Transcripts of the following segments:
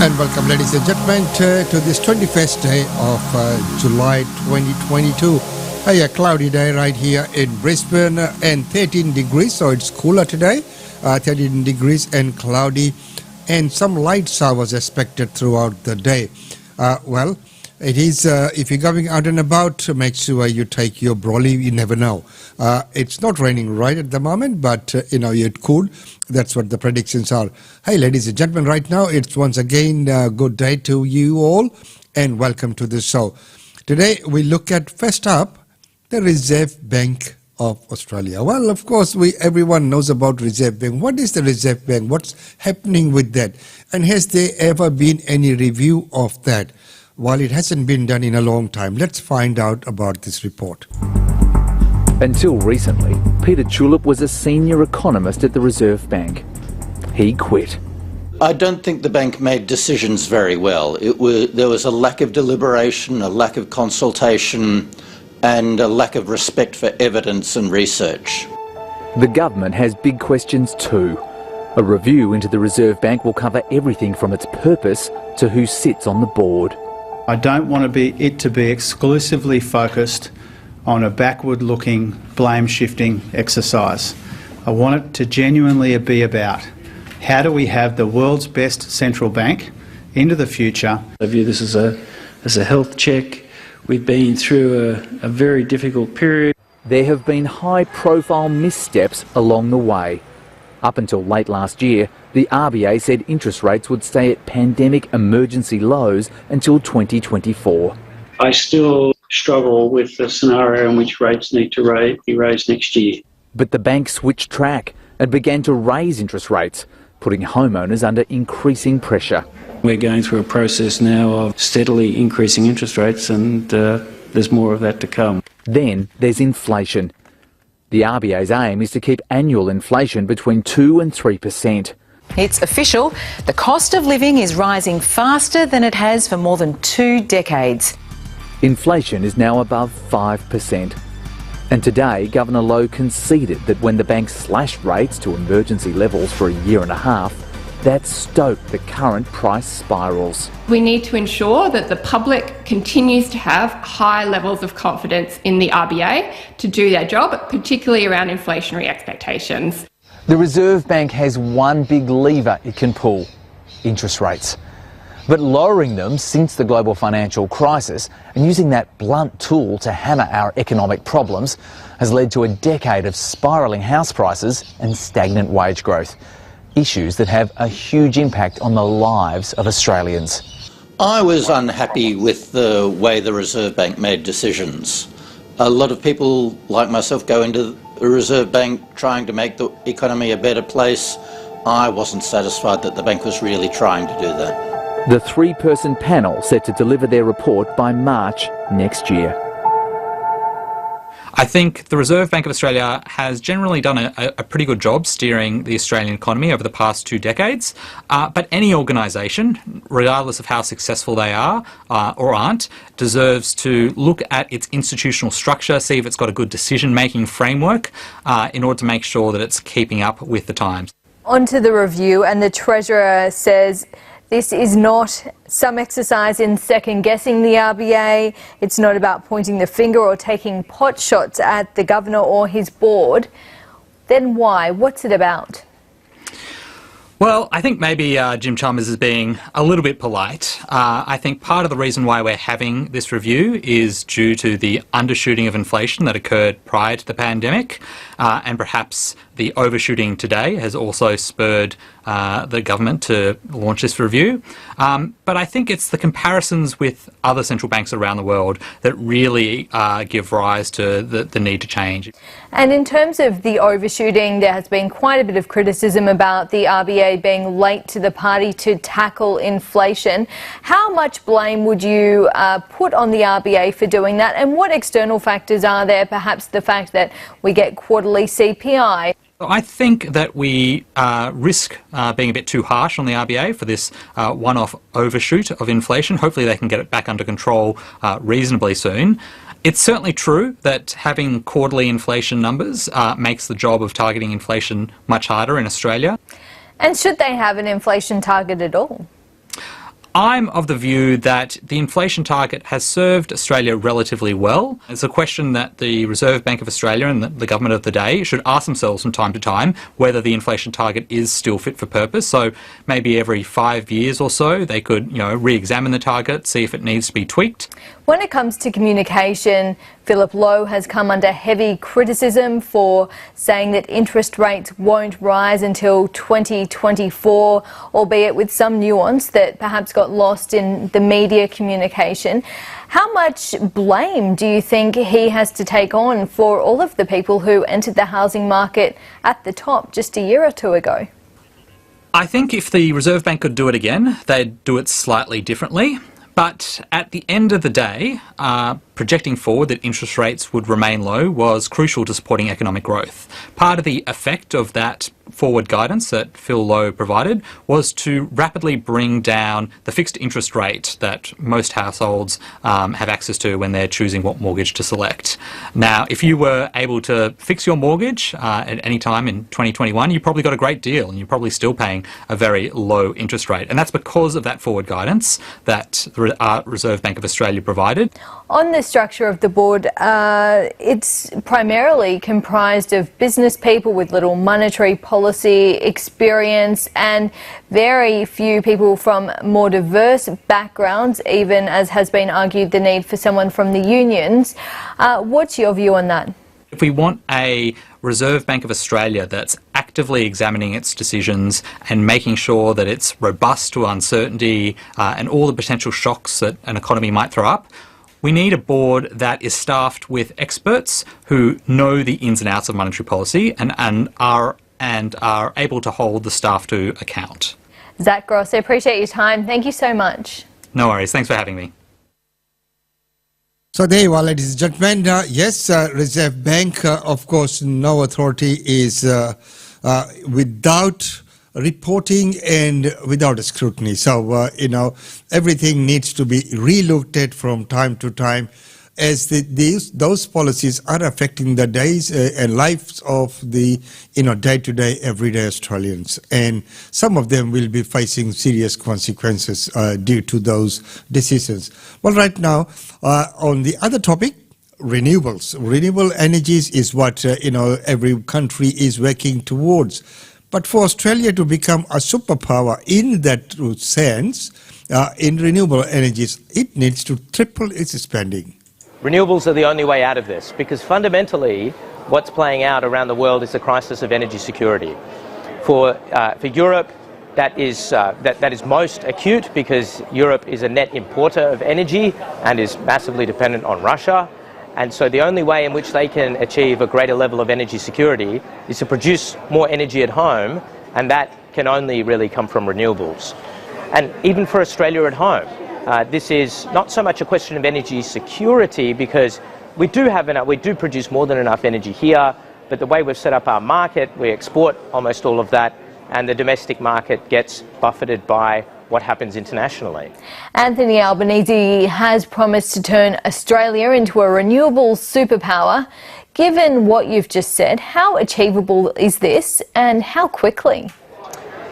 And welcome, ladies and gentlemen, to this 21st day of July 2022. A cloudy day right here in Brisbane and 13 degrees, so it's cooler today. 13 degrees and cloudy, and some light showers expected throughout the day. Well, it is, if you're going out and about, make sure you take your brolly. You never know. It's not raining right at the moment, but, you're cool. That's what the predictions are. Hey, ladies and gentlemen, right now, it's once again a good day to you all, and welcome to the show. Today, we look at, first up, the Reserve Bank of Australia. Well, of course, everyone knows about Reserve Bank. What is the Reserve Bank? What's happening with that? And has there ever been any review of that? While it hasn't been done in a long time, let's find out about this report. Until recently, Peter Tulip was a senior economist at the Reserve Bank. He quit. I don't think the bank made decisions very well. There was a lack of deliberation, a lack of consultation, and a lack of respect for evidence and research. The government has big questions too. A review into the Reserve Bank will cover everything from its purpose to who sits on the board. I don't want it to be exclusively focused on a backward-looking, blame-shifting exercise. I want it to genuinely be about how do we have the world's best central bank into the future. I view this as a health check. We've been through a very difficult period. There have been high-profile missteps along the way. Up until late last year, the RBA said interest rates would stay at pandemic emergency lows until 2024. I still struggle with the scenario in which rates need to be raised next year. But the bank switched track and began to raise interest rates, putting homeowners under increasing pressure. We're going through a process now of steadily increasing interest rates, and there's more of that to come. Then there's inflation. The RBA's aim is to keep annual inflation between 2 and 3%. It's official. The cost of living is rising faster than it has for more than 2 decades. Inflation is now above 5%. And today, Governor Lowe conceded that when the bank slashed rates to emergency levels for a year and a half, that stoked the current price spirals. We need to ensure that the public continues to have high levels of confidence in the RBA to do their job, particularly around inflationary expectations. The Reserve Bank has one big lever it can pull: interest rates. But lowering them since the global financial crisis and using that blunt tool to hammer our economic problems has led to a decade of spiralling house prices and stagnant wage growth. Issues that have a huge impact on the lives of Australians. I was unhappy with the way the Reserve Bank made decisions. A lot of people like myself go into the Reserve Bank trying to make the economy a better place. I wasn't satisfied that the bank was really trying to do that. The 3-person panel set to deliver their report by March next year. I think the Reserve Bank of Australia has generally done a pretty good job steering the Australian economy over the past 2 decades. But any organisation, regardless of how successful they are or aren't, deserves to look at its institutional structure, see if it's got a good decision-making framework in order to make sure that it's keeping up with the times. On to the review, and the Treasurer says this is not some exercise in second-guessing the RBA. It's not about pointing the finger or taking pot shots at the Governor or his board. Then why? What's it about? Well, I think maybe Jim Chalmers is being a little bit polite. I think part of the reason why we're having this review is due to the undershooting of inflation that occurred prior to the pandemic, and perhaps the overshooting today has also spurred the government to launch this review. But I think it's the comparisons with other central banks around the world that really give rise to the need to change. And in terms of the overshooting, there has been quite a bit of criticism about the RBA being late to the party to tackle inflation. How much blame would you put on the RBA for doing that? And what external factors are there? Perhaps the fact that we get quarterly CPI. I think that we risk being a bit too harsh on the RBA for this one-off overshoot of inflation. Hopefully they can get it back under control reasonably soon. It's certainly true that having quarterly inflation numbers makes the job of targeting inflation much harder in Australia. And should they have an inflation target at all? I'm of the view that the inflation target has served Australia relatively well. It's a question that the Reserve Bank of Australia and the government of the day should ask themselves from time to time whether the inflation target is still fit for purpose. So maybe every 5 years or so they could, re-examine the target, see if it needs to be tweaked. When it comes to communication, Philip Lowe has come under heavy criticism for saying that interest rates won't rise until 2024, albeit with some nuance that perhaps got lost in the media communication. How much blame do you think he has to take on for all of the people who entered the housing market at the top just a year or two ago? I think if the Reserve Bank could do it again, they'd do it slightly differently. But at the end of the day, projecting forward that interest rates would remain low was crucial to supporting economic growth. Part of the effect of that forward guidance that Phil Lowe provided was to rapidly bring down the fixed interest rate that most households have access to when they're choosing what mortgage to select. Now, if you were able to fix your mortgage at any time in 2021, you probably got a great deal and you're probably still paying a very low interest rate. And that's because of that forward guidance that the Reserve Bank of Australia provided. On the structure of the board, it's primarily comprised of business people with little monetary policy experience and very few people from more diverse backgrounds, even as has been argued the need for someone from the unions. What's your view on that? If we want a Reserve Bank of Australia that's actively examining its decisions and making sure that it's robust to uncertainty and all the potential shocks that an economy might throw up, we need a board that is staffed with experts who know the ins and outs of monetary policy and are able to hold the staff to account. Zach Gross, I appreciate your time. Thank you so much. No worries. Thanks for having me. So there you are, ladies and gentlemen. Yes, Reserve Bank, of course, no authority is without reporting and without scrutiny. So, everything needs to be relooked at from time to time as those policies are affecting the days and lives of the day-to-day, everyday Australians. And some of them will be facing serious consequences due to those decisions. Well, right now, on the other topic, renewables. Renewable energies is what, every country is working towards. But for Australia to become a superpower in that sense, in renewable energies, it needs to triple its spending. Renewables are the only way out of this, because fundamentally what's playing out around the world is the crisis of energy security. For Europe, that is most acute because Europe is a net importer of energy and is massively dependent on Russia. And so the only way in which they can achieve a greater level of energy security is to produce more energy at home, and that can only really come from renewables. And even for Australia at home, this is not so much a question of energy security, because we do produce more than enough energy here, but the way we've set up our market, we export almost all of that, and the domestic market gets buffeted by what happens internationally. Anthony Albanese has promised to turn Australia into a renewable superpower. Given what you've just said, how achievable is this and how quickly?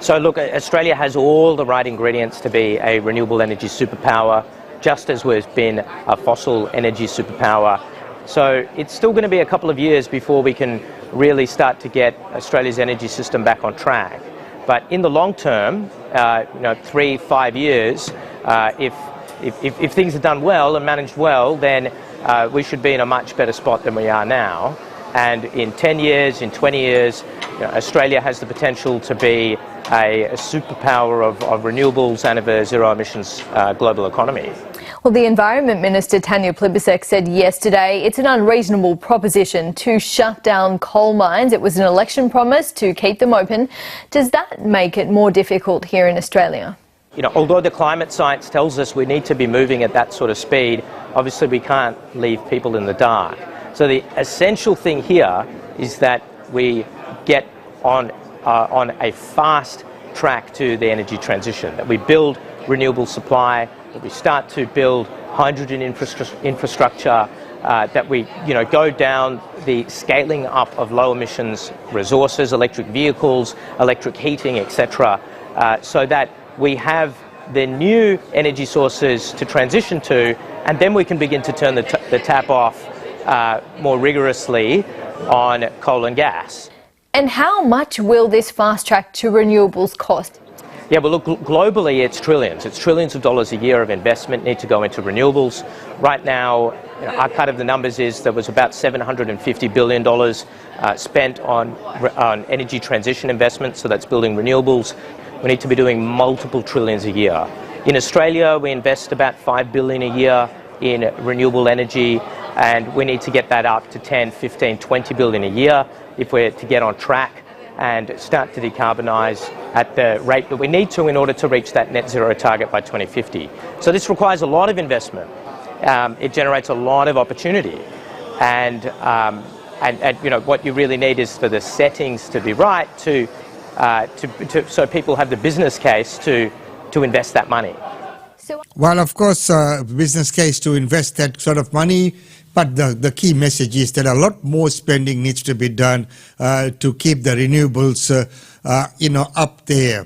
So look, Australia has all the right ingredients to be a renewable energy superpower, just as we've been a fossil energy superpower. So it's still going to be a couple of years before we can really start to get Australia's energy system back on track. But in the long term, 3-5 years, if things are done well and managed well, then we should be in a much better spot than we are now. And in 10 years, in 20 years, Australia has the potential to be a superpower of renewables and of a zero-emissions global economy. Well, the Environment Minister Tanya Plibersek said yesterday it's an unreasonable proposition to shut down coal mines. It was an election promise to keep them open. Does that make it more difficult here in Australia? Although the climate science tells us we need to be moving at that sort of speed, obviously we can't leave people in the dark. So the essential thing here is that we get on a fast track to the energy transition, that we build renewable supply, that we start to build hydrogen infrastructure, that we go down the scaling up of low emissions resources, electric vehicles, electric heating, etc., so that we have then new energy sources to transition to, and then we can begin to turn the tap off more rigorously on coal and gas. And how much will this fast track to renewables cost? Yeah, well, look, globally it's trillions. It's trillions of dollars a year of investment need to go into renewables. Right now, our cut of the numbers is there was about $750 billion spent on energy transition investments, so that's building renewables. We need to be doing multiple trillions a year. In Australia, we invest about $5 billion a year in renewable energy, and we need to get that up to 10, 15, 20 billion a year if we're to get on track and start to decarbonise at the rate that we need to in order to reach that net zero target by 2050. So this requires a lot of investment. It generates a lot of opportunity, and you know, what you really need is for the settings to be right so people have the business case to invest that money. Well, of course, business case to invest that sort of money, but the key message is that a lot more spending needs to be done to keep the renewables, up there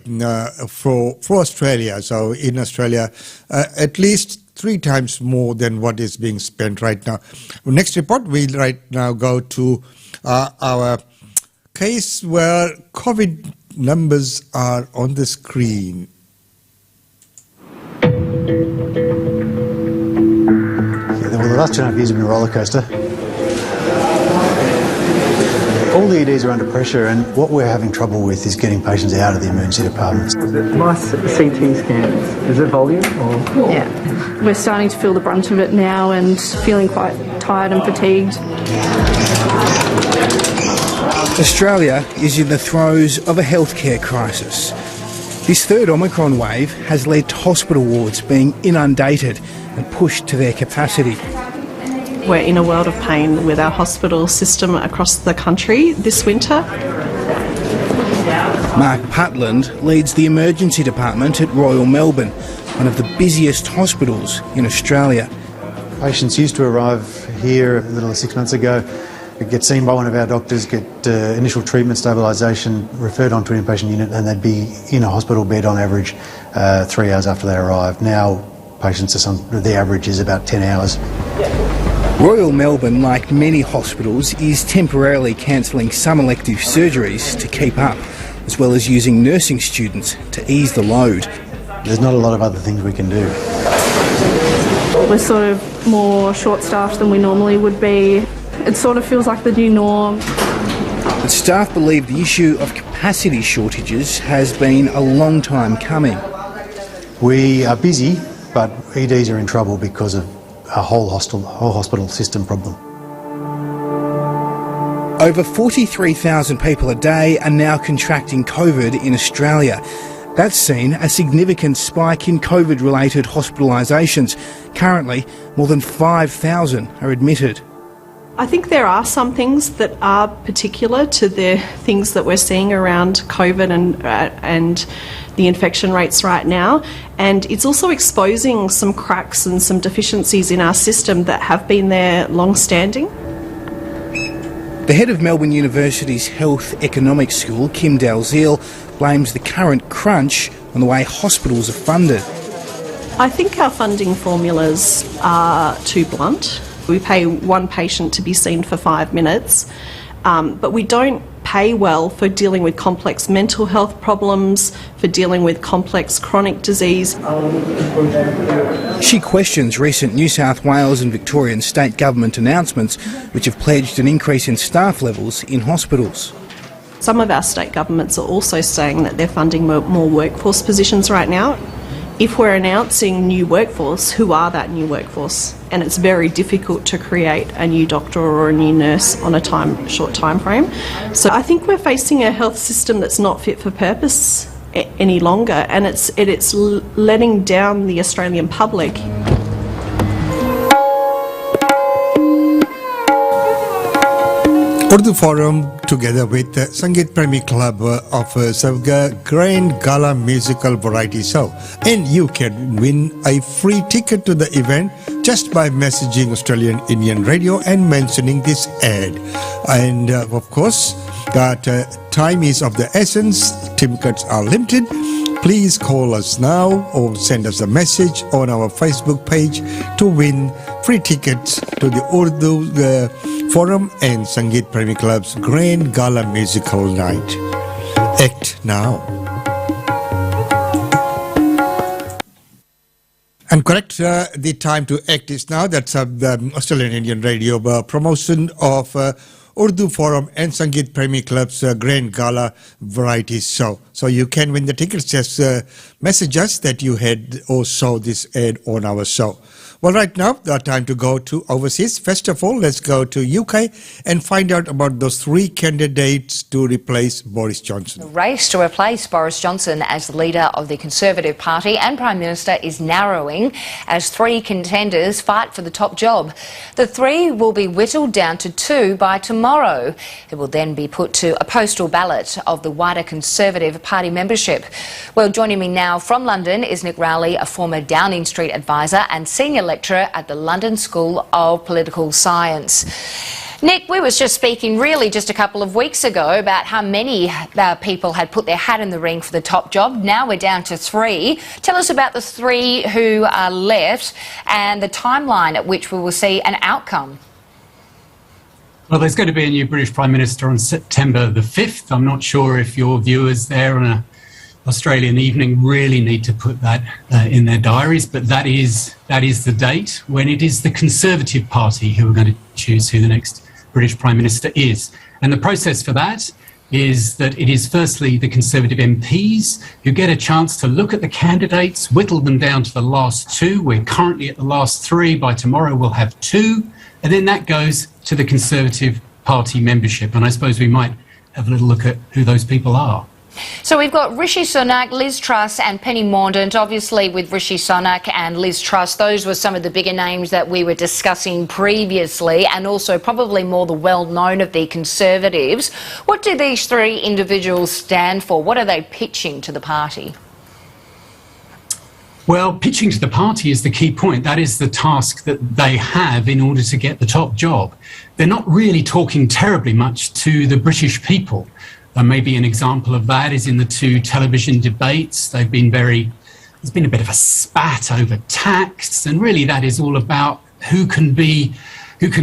for Australia. So in Australia, at least 3 times more than what is being spent right now. Next report, we'll right now go to our case where COVID numbers are on the screen. Well, the last 2.5 years have been a roller coaster. All the EDs are under pressure, and what we're having trouble with is getting patients out of the emergency departments. My CT scans, is it volume or? Yeah, we're starting to feel the brunt of it now and feeling quite tired and fatigued. Australia is in the throes of a healthcare crisis. This third Omicron wave has led to hospital wards being inundated and pushed to their capacity. We're in a world of pain with our hospital system across the country this winter. Mark Putland leads the emergency department at Royal Melbourne, one of the busiest hospitals in Australia. Patients used to arrive here a little over 6 months ago, get seen by one of our doctors, get initial treatment, stabilisation, referred on to an inpatient unit, and they'd be in a hospital bed on average 3 hours after they arrived. Now patients the average is about 10 hours. Royal Melbourne, like many hospitals, is temporarily cancelling some elective surgeries to keep up, as well as using nursing students to ease the load. There's not a lot of other things we can do. We're sort of more short-staffed than we normally would be. It sort of feels like the new norm. But staff believe the issue of capacity shortages has been a long time coming. We are busy, but EDs are in trouble because of a whole hospital system problem. Over 43,000 people a day are now contracting COVID in Australia. That's seen a significant spike in COVID-related hospitalisations. Currently, more than 5,000 are admitted. I think there are some things that are particular to the things that we're seeing around COVID and the infection rates right now, and it's also exposing some cracks and some deficiencies in our system that have been there long-standing. The head of Melbourne University's Health Economics School, Kim Dalziel, blames the current crunch on the way hospitals are funded. I think our funding formulas are too blunt. We pay one patient to be seen for 5 minutes, but we don't pay well for dealing with complex mental health problems, for dealing with complex chronic disease. She questions recent New South Wales and Victorian state government announcements which have pledged an increase in staff levels in hospitals. Some of our state governments are also saying that they're funding more workforce positions right now. If we're announcing new workforce, who are that new workforce? And it's very difficult to create a new doctor or a new nurse on a short time frame. So I think we're facing a health system that's not fit for purpose any longer, and it's letting down the Australian public. Urdu Forum, together with the Sangeet Premi Club, offers a grand gala musical variety show. And you can win a free ticket to the event just by messaging Australian Indian Radio and mentioning this ad. And of course, that time is of the essence. Tickets are limited. Please call us now or send us a message on our Facebook page to win free tickets to the Urdu Forum and Sangeet Premi Club's Grand Gala Musical Night. Act now. And correct, the time to act is now. That's the Australian Indian Radio promotion of Urdu Forum and Sangeet Premi Club's Grand Gala Variety Show. So you can win the tickets. Just message us that you had or saw this ad on our show. Well, right now, time to go to overseas. First of all, let's go to UK and find out about those three candidates to replace Boris Johnson. The race to replace Boris Johnson as the leader of the Conservative Party and Prime Minister is narrowing as three contenders fight for the top job. The three will be whittled down to two by tomorrow. It will then be put to a postal ballot of the wider Conservative Party membership. Well, joining me now from London is Nick Rowley, a former Downing Street advisor and senior lecturer at the London School of Political Science. Nick, we was just speaking really just a couple of weeks ago about how many people had put their hat in the ring for the top job. Now we're down to three. Tell us about the three who are left and the timeline at which we will see an outcome. Well, there's going to be a new British Prime Minister on September the 5th. I'm not sure if your viewers there on an Australian evening really need to put that in their diaries, but that is the date when it is the Conservative Party who are going to choose who the next British Prime Minister is. And the process for that is that it is firstly the Conservative MPs who get a chance to look at the candidates, whittle them down to the last two. We're currently at the last three. By tomorrow we'll have two. And then that goes to the Conservative Party membership. And I suppose we might have a little look at who those people are. So we've got Rishi Sunak, Liz Truss and Penny Mordaunt. Obviously with Rishi Sunak and Liz Truss, those were some of the bigger names that we were discussing previously, and also probably more the well-known of the Conservatives. What do these three individuals stand for? What are they pitching to the party? Well, pitching to the party is the key point. That is the task that they have in order to get the top job. They're not really talking terribly much to the British people. Maybe an example of that is in the two television debates. There's been a bit of a spat over tax, and really that is all about who can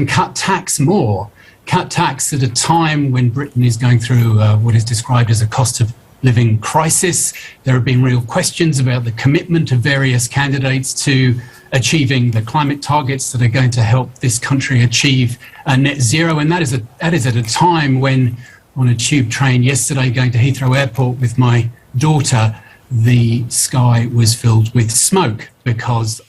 cut tax more. Cut tax at a time when Britain is going through what is described as a cost of living crisis. There have been real questions about the commitment of various candidates to achieving the climate targets that are going to help this country achieve net zero, and that is at a time when, on a tube train yesterday going to Heathrow Airport with my daughter, the sky was filled with smoke because...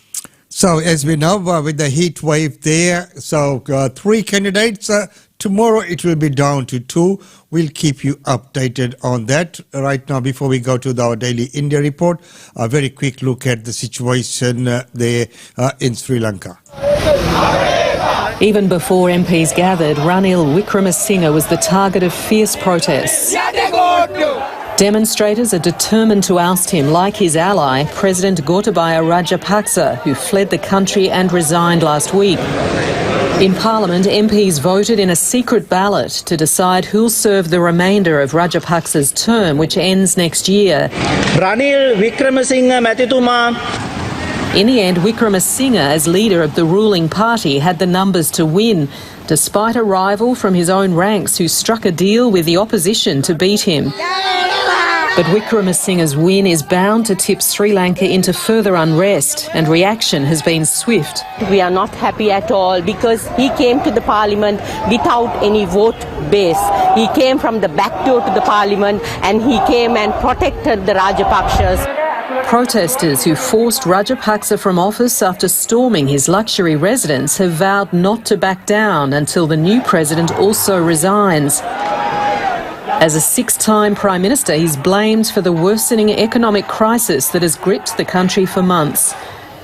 So as we know, with the heat wave there, so three candidates. Tomorrow it will be down to two. We'll keep you updated on that. Right now, before we go to our daily India report, a very quick look at the situation there in Sri Lanka. Even before MPs gathered, Ranil Wickremesinghe was the target of fierce protests. Demonstrators are determined to oust him, like his ally, President Gotabaya Rajapaksa, who fled the country and resigned last week. In Parliament, MPs voted in a secret ballot to decide who'll serve the remainder of Rajapaksa's term, which ends next year. Ranil Wickremesinghe Matituma. In the end, Wickremesinghe, as leader of the ruling party, had the numbers to win, despite a rival from his own ranks who struck a deal with the opposition to beat him. But Wickremesinghe's win is bound to tip Sri Lanka into further unrest, and reaction has been swift. We are not happy at all because he came to the parliament without any vote base. He came from the back door to the parliament and he came and protected the Rajapaksas. Protesters who forced Rajapaksa from office after storming his luxury residence have vowed not to back down until the new president also resigns. As a six-time Prime Minister, he's blamed for the worsening economic crisis that has gripped the country for months.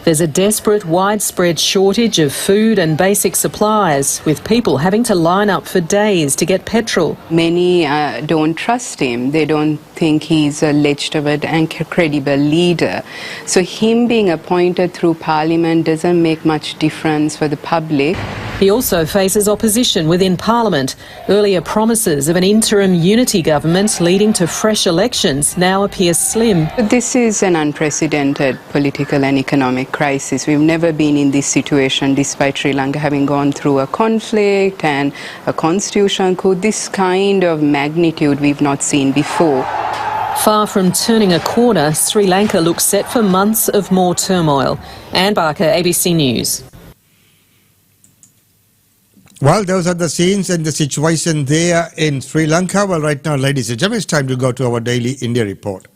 There's a desperate, widespread shortage of food and basic supplies, with people having to line up for days to get petrol. Many don't trust him. They don't think he's a legitimate and credible leader. So him being appointed through Parliament doesn't make much difference for the public. He also faces opposition within Parliament. Earlier promises of an interim unity government leading to fresh elections now appear slim. This is an unprecedented political and economic crisis. We've never been in this situation, despite Sri Lanka having gone through a conflict and a constitution coup. This kind of magnitude we've not seen before. Far from turning a corner, Sri Lanka looks set for months of more turmoil. Anne Barker, ABC News. Well, those are the scenes and the situation there in Sri Lanka. Well, right now, ladies and gentlemen, it's time to go to our daily India report.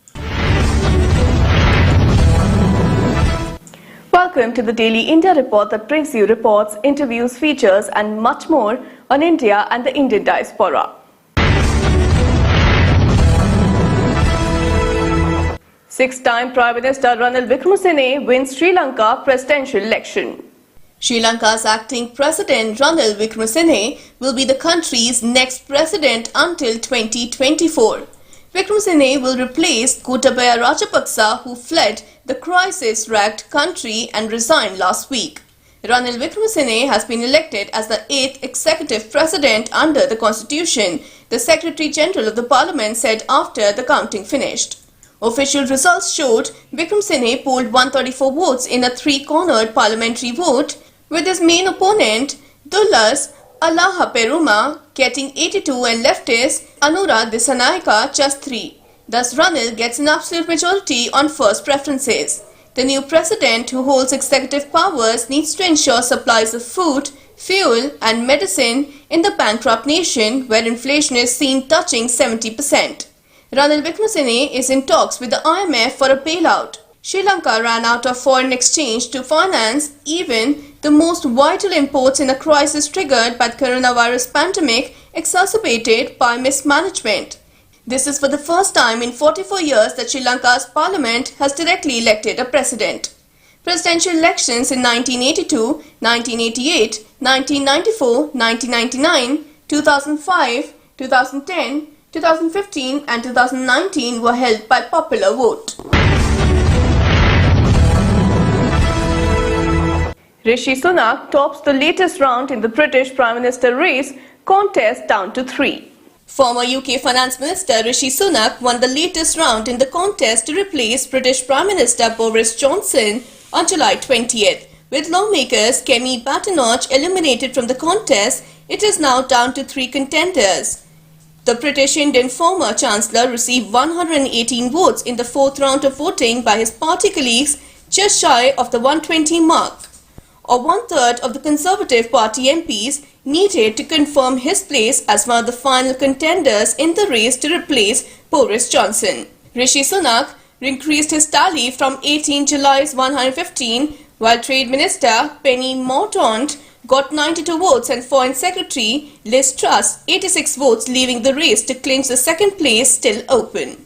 Welcome to the Daily India Report that brings you reports, interviews, features and much more on India and the Indian diaspora. Six-time Prime Minister Ranil Wickremesinghe wins Sri Lanka presidential election. Sri Lanka's acting President Ranil Wickremesinghe will be the country's next president until 2024. Wickremesinghe will replace Gotabaya Rajapaksa, who fled the crisis-racked country and resigned last week. Ranil Wickremesinghe has been elected as the 8th executive president under the constitution, the Secretary General of the Parliament said after the counting finished. Official results showed Wickremesinghe polled 134 votes in a three-cornered parliamentary vote, with his main opponent, Dullas Allahaperuma, getting 82 and leftist Anura Dissanayaka just 3. Thus Ranil gets an absolute majority on first preferences. The new president, who holds executive powers, needs to ensure supplies of food, fuel and medicine in the bankrupt nation where inflation is seen touching 70%. Ranil Wickremesinghe is in talks with the IMF for a bailout. Sri Lanka ran out of foreign exchange to finance even the most vital imports in a crisis triggered by the coronavirus pandemic, exacerbated by mismanagement. This is for the first time in 44 years that Sri Lanka's parliament has directly elected a president. Presidential elections in 1982, 1988, 1994, 1999, 2005, 2010, 2015 and 2019 were held by popular vote. Rishi Sunak tops the latest round in the British Prime Minister race, contest down to 3. Former UK Finance Minister Rishi Sunak won the latest round in the contest to replace British Prime Minister Boris Johnson on July 20th. With lawmakers Kemi Badenoch eliminated from the contest, it is now down to 3 contenders. The British Indian former Chancellor received 118 votes in the 4th round of voting by his party colleagues, just shy of the 120 mark, or 1/3 of the Conservative Party MPs needed to confirm his place as one of the final contenders in the race to replace Boris Johnson. Rishi Sunak increased his tally from 18 July's 115, while Trade Minister Penny Mordaunt got 92 votes and Foreign Secretary Liz Truss 86 votes, leaving the race to clinch the second place still open.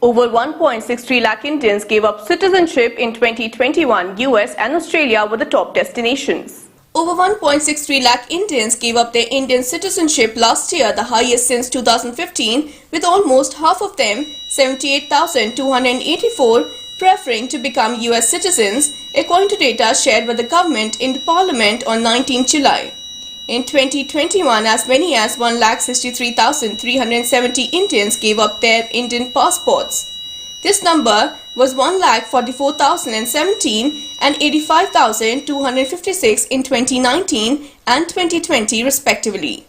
Over 1.63 lakh Indians gave up citizenship in 2021. US and Australia were the top destinations. Over 1.63 lakh Indians gave up their Indian citizenship last year, the highest since 2015, with almost half of them, 78,284, preferring to become US citizens, according to data shared by the government in the Parliament on 19 July. In 2021, as many as 1,63,370 Indians gave up their Indian passports. This number was 1,44,017 and 85,256 in 2019 and 2020 respectively.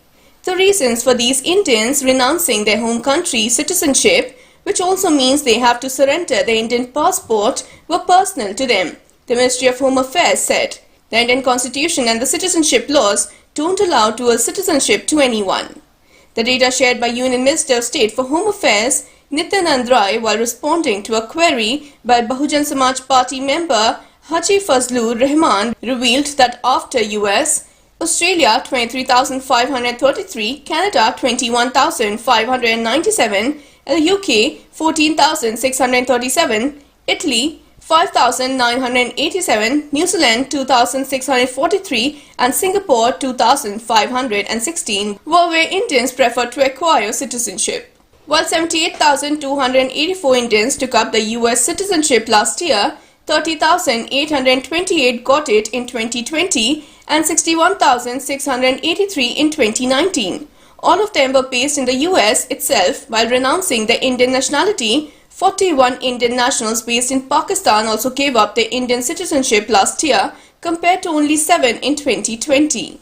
The reasons for these Indians renouncing their home country citizenship, which also means they have to surrender their Indian passport, were personal to them, the Ministry of Home Affairs said. The Indian Constitution and the citizenship laws don't allow dual citizenship to anyone. The data shared by Union Minister of State for Home Affairs, Nityanand Rai, while responding to a query by Bahujan Samaj Party member Haji Fazlur Rahman, revealed that after US, Australia 23,533, Canada 21,597, and the UK 14,637, Italy 5,987, New Zealand 2,643 and Singapore 2,516 were where Indians preferred to acquire citizenship. While 78,284 Indians took up the US citizenship last year, 30,828 got it in 2020 and 61,683 in 2019. All of them were based in the US itself. While renouncing their Indian nationality, 41 Indian nationals based in Pakistan also gave up their Indian citizenship last year, compared to only 7 in 2020.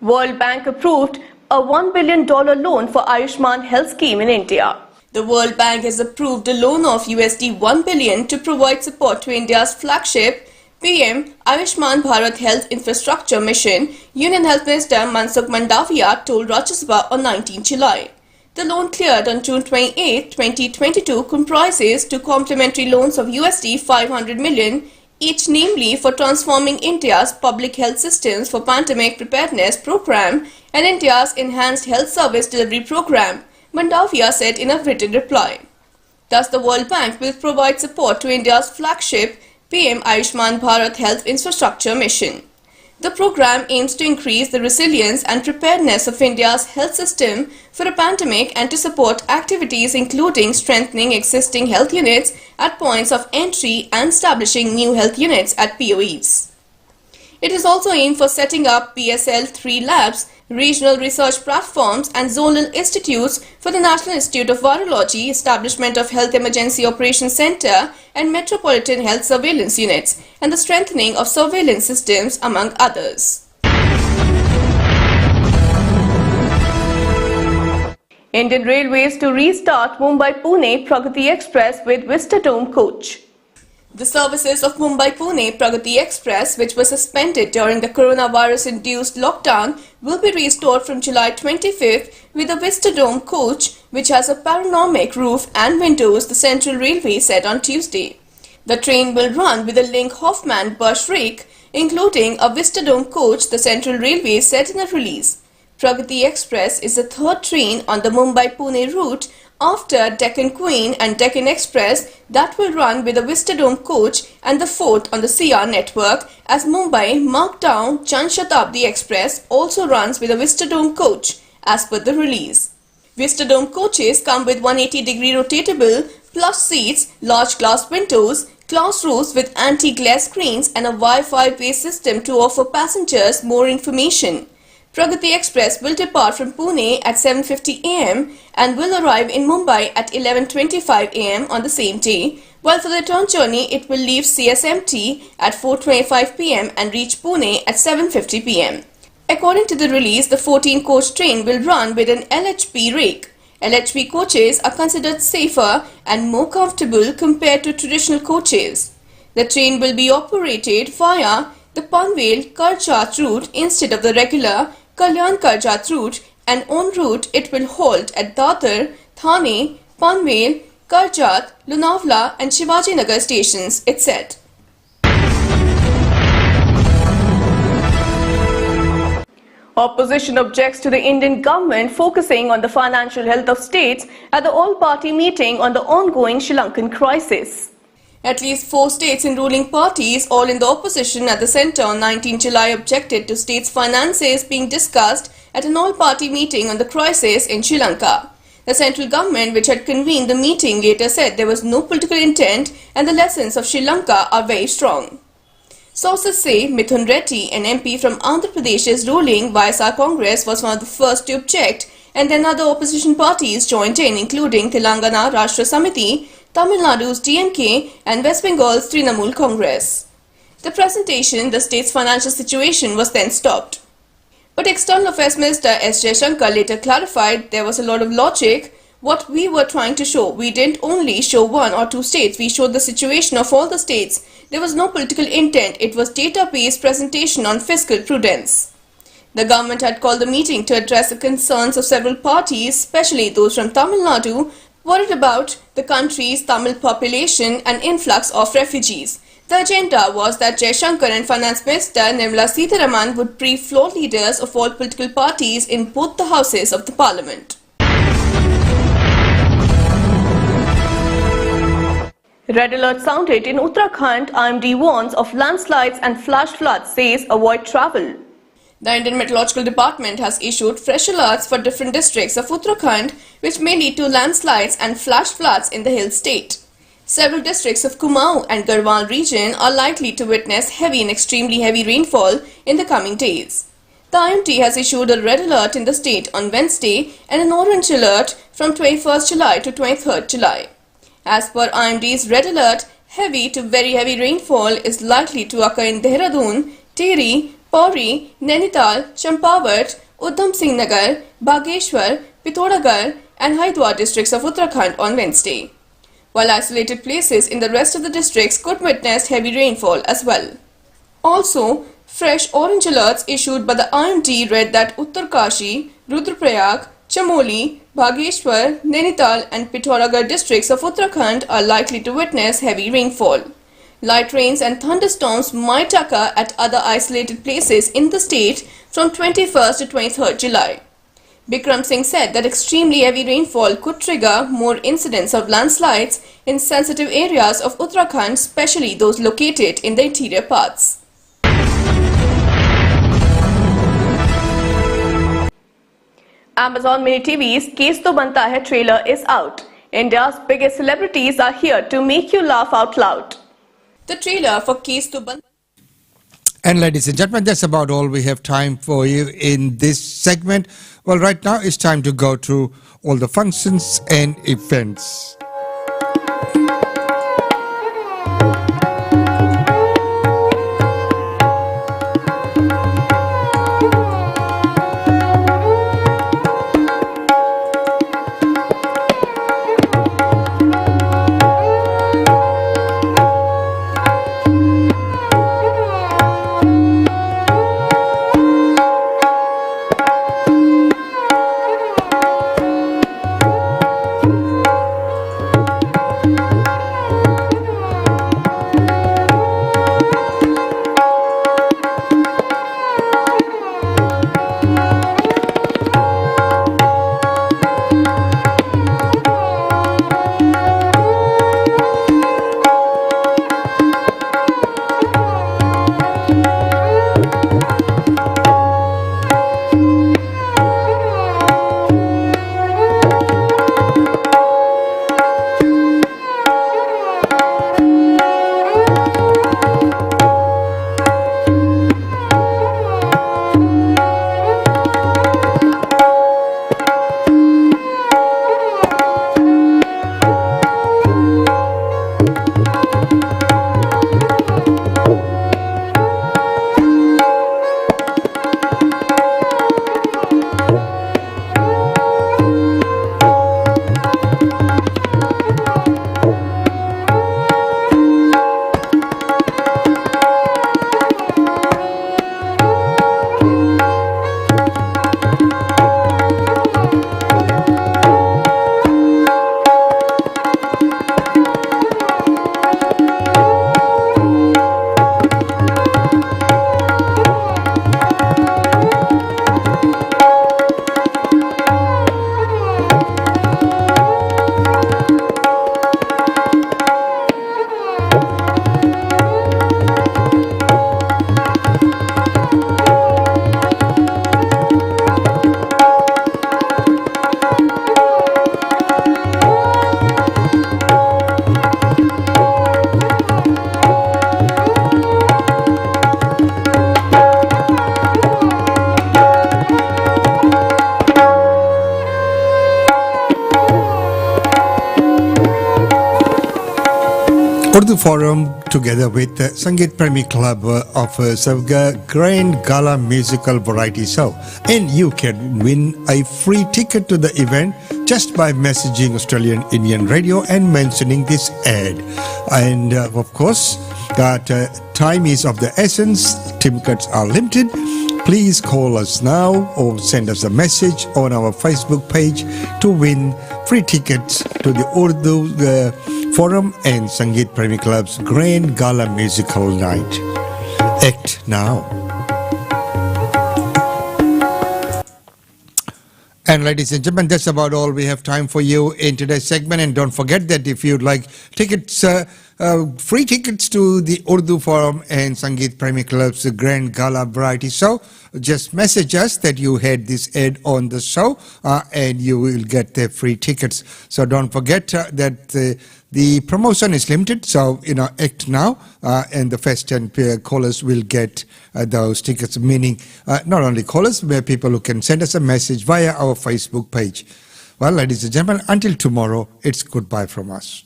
World Bank approved a $1 billion loan for Ayushman Health Scheme in India. The World Bank has approved a loan of USD 1 billion to provide support to India's flagship PM Ayushman Bharat Health Infrastructure Mission, Union Health Minister Mansukh Mandaviya told Rajya Sabha on 19 July. The loan cleared on June 28, 2022 comprises two complementary loans of USD 500 million, each namely for transforming India's public health systems for pandemic preparedness program and India's enhanced health service delivery program, Mandaviya said in a written reply. Thus, the World Bank will provide support to India's flagship PM Ayushman Bharat Health Infrastructure Mission. The program aims to increase the resilience and preparedness of India's health system for a pandemic and to support activities including strengthening existing health units at points of entry and establishing new health units at POEs. It is also aimed for setting up PSL-3 labs, regional research platforms and zonal institutes for the National Institute of Virology, establishment of Health Emergency Operations Center and Metropolitan Health Surveillance Units, and the strengthening of surveillance systems, among others. Indian Railways to restart Mumbai-Pune Pragati Express with Vistadome coach. The services of Mumbai-Pune Pragati Express, which was suspended during the coronavirus-induced lockdown, will be restored from July 25th with a Vistadome coach, which has a panoramic roof and windows, the Central Railway said on Tuesday. The train will run with a Link Hoffman bus rake, including a Vistadome coach, the Central Railway said in a release. Pragati Express is the third train on the Mumbai-Pune route after Deccan Queen and Deccan Express that will run with a Vistadome coach, and the fourth on the CR network, as Mumbai Mark Down Jan Shatabdi Express also runs with a Vistadome coach, as per the release. Vistadome coaches come with 180-degree rotatable plush seats, large glass windows, glass roofs with anti-glare screens and a Wi-Fi based system to offer passengers more information. Pragati Express will depart from Pune at 7:50 am and will arrive in Mumbai at 11:25 am on the same day, while for the return journey it will leave CSMT at 4:25 pm and reach Pune at 7:50 pm. According to the release, the 14-coach train will run with an LHP rake. LHP coaches are considered safer and more comfortable compared to traditional coaches. The train will be operated via the Panvel-Karjat route instead of the regular Kalyan-Karjat route, and en route it will halt at Dadar, Thane, Panvel, Karjat, Lunavla and Shivaji Nagar stations, it said. Opposition objects to the Indian government focusing on the financial health of states at the all-party meeting on the ongoing Sri Lankan crisis. At least 4 states in ruling parties, all in the opposition at the centre on 19 July objected to states' finances being discussed at an all-party meeting on the crisis in Sri Lanka. The central government, which had convened the meeting, later said there was no political intent and the lessons of Sri Lanka are very strong. Sources say Mithun Reddy, an MP from Andhra Pradesh's ruling YSR Congress, was one of the first to object, and then other opposition parties joined in, including Telangana Rashtra Samiti, Tamil Nadu's DMK and West Bengal's Trinamool Congress. The presentation, the state's financial situation, was then stopped. But External Affairs Minister S. Jaishankar later clarified there was a lot of logic. What we were trying to show, we didn't only show 1 or 2 states, we showed the situation of all the states. There was no political intent, it was data-based presentation on fiscal prudence. The government had called the meeting to address the concerns of several parties, especially those from Tamil Nadu, worried about the country's Tamil population and influx of refugees. The agenda was that Jaishankar and Finance Minister Nirmala Sitharaman would brief floor leaders of all political parties in both the houses of the parliament. Red alert sounded in Uttarakhand. IMD warns of landslides and flash floods, says avoid travel. The Indian Meteorological Department has issued fresh alerts for different districts of Uttarakhand, which may lead to landslides and flash floods in the hill state. Several districts of Kumaon and Garhwal region are likely to witness heavy and extremely heavy rainfall in the coming days. The IMD has issued a red alert in the state on Wednesday and an orange alert from 21st July to 23rd July. As per IMD's red alert, heavy to very heavy rainfall is likely to occur in Dehradun, Tehri, Pauri, Nainital, Champawat, Udham Singh Nagar, Bageshwar, Pithoragarh and Haridwar districts of Uttarakhand on Wednesday, while isolated places in the rest of the districts could witness heavy rainfall as well. Also, fresh orange alerts issued by the IMD read that Uttarkashi, Rudraprayag, Chamoli, Bageshwar, Nainital and Pithoragarh districts of Uttarakhand are likely to witness heavy rainfall. Light rains and thunderstorms might occur at other isolated places in the state from 21st to 23rd July. Bikram Singh said that extremely heavy rainfall could trigger more incidents of landslides in sensitive areas of Uttarakhand, especially those located in the interior parts. Amazon Mini TV's Kees To Banta Hai trailer is out. India's biggest celebrities are here to make you laugh out loud. The trailer for Kees To Banta. And ladies and gentlemen, that's about all we have time for you in this segment. Well, right now it's time to go through all the functions and events. Urdu Forum, together with the Sangeet Premi Club, offers a grand gala musical variety show. And you can win a free ticket to the event just by messaging Australian Indian Radio and mentioning this ad. And of course, that time is of the essence. Tickets are limited. Please call us now or send us a message on our Facebook page to win free tickets to the Urdu Forum and Sangeet Premi Club's Grand Gala Musical Night. Act now. And ladies and gentlemen, that's about all we have time for you in today's segment. And don't forget that if you'd like tickets, free tickets to the Urdu Forum and Sangeet Premi Club's Grand Gala Variety Show, just message us that you had this ad on the show and you will get the free tickets. So don't forget that the promotion is limited, so act now, and the first 10 callers will get those tickets, meaning not only callers, but people who can send us a message via our Facebook page. Well, ladies and gentlemen, until tomorrow, it's goodbye from us.